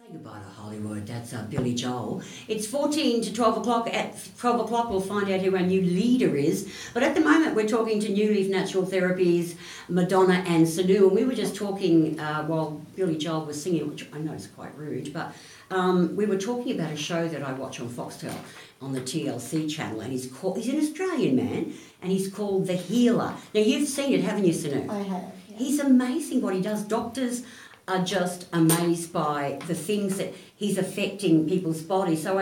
Goodbye to Hollywood. That's Billy Joel. It's 14 to 12 o'clock. At 12 o'clock, we'll find out who our new leader is. But at the moment, we're talking to New Leaf Natural Therapies, Madonna and Sinoux. And we were just talking while Billy Joel was singing, which I know is quite rude, but we were talking about a show that I watch on Foxtel on the TLC channel, and he's an Australian man, and he's called The Healer. Now, you've seen it, haven't you, Sinoux? I have. Yeah. He's amazing what he does. Doctors are just amazed by the things that he's affecting people's bodies. So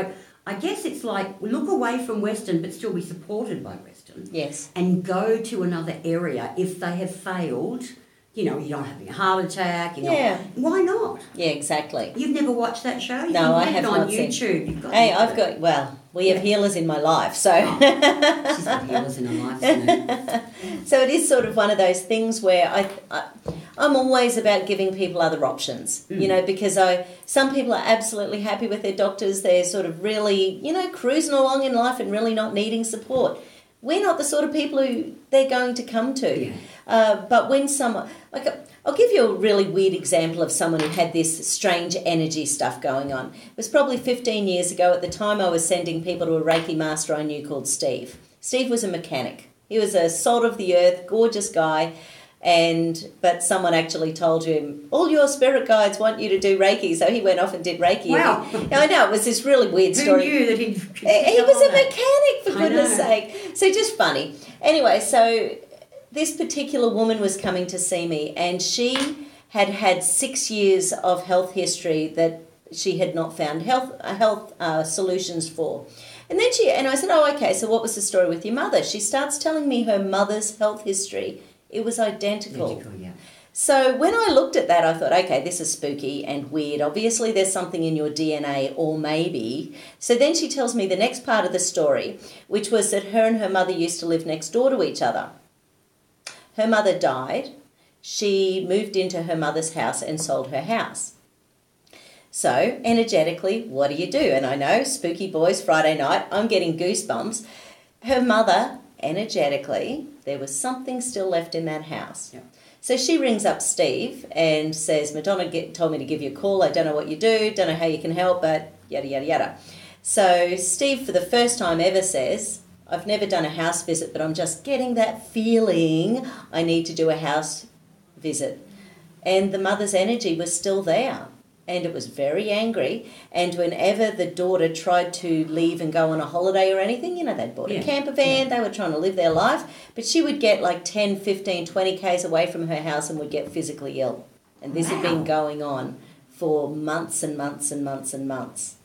I guess it's like, look away from Western but still be supported by Western. Yes. And go to another area if they have failed. You know, you're not having a heart attack. Yeah. Why not? Yeah, exactly. You've never watched that show? No, I have on not YouTube. seen. You've got Hey, I've got, well, we have healers in my life, so. She's got healers in her life, isn't it? So it is sort of one of those things where I'm always about giving people other options, you know, because some people are absolutely happy with their doctors. They're sort of really, you know, cruising along in life and really not needing support. We're not the sort of people who they're going to come to. Yeah. But when someone, like, I'll give you a really weird example of someone who had this strange energy stuff going on. It was probably 15 years ago. At the time, I was sending people to a Reiki master I knew called Steve. Steve was a mechanic. He was a salt of the earth, gorgeous guy. But someone actually told him, all your spirit guides want you to do Reiki, so he went off and did Reiki. Wow. I know, it was this really weird story. Who knew that he'd He was a mechanic, for goodness sake. So just funny. Anyway, so this particular woman was coming to see me, and she had had 6 years of health history that she had not found health solutions for. And then I said, oh, okay, so what was the story with your mother? She starts telling me her mother's health history. It was identical. Yeah. So when I looked at that, I thought, okay, this is spooky and weird. Obviously, there's something in your DNA, or maybe. So then she tells me the next part of the story, which was that her and her mother used to live next door to each other. Her mother died. She moved into her mother's house and sold her house. So energetically, what do? And I know, spooky boys, Friday night, I'm getting goosebumps. Her mother, energetically, there was something still left in that house. Yeah. So she rings up Steve and says, Madonna told me to give you a call. I don't know what you do, don't know how you can help, but yada, yada, yada. So Steve, for the first time ever, says, I've never done a house visit, but I'm just getting that feeling I need to do a house visit. And the mother's energy was still there. And it was very angry. And whenever the daughter tried to leave and go on a holiday or anything, you know, they'd bought a camper van, they were trying to live their life, but she would get like 10, 15, 20 Ks away from her house and would get physically ill. And this had been going on for months and months and months and months.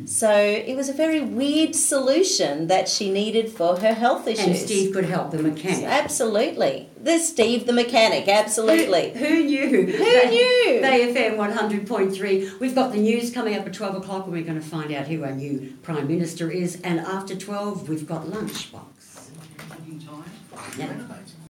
So it was a very weird solution that she needed for her health issues. And Steve could help, the mechanic. Absolutely. There's Steve the mechanic, absolutely. Who knew? Who knew? Bay FM 100.3. We've got the news coming up at 12 o'clock, and we're going to find out who our new Prime Minister is. And after 12, we've got Lunchbox. Time. Yeah.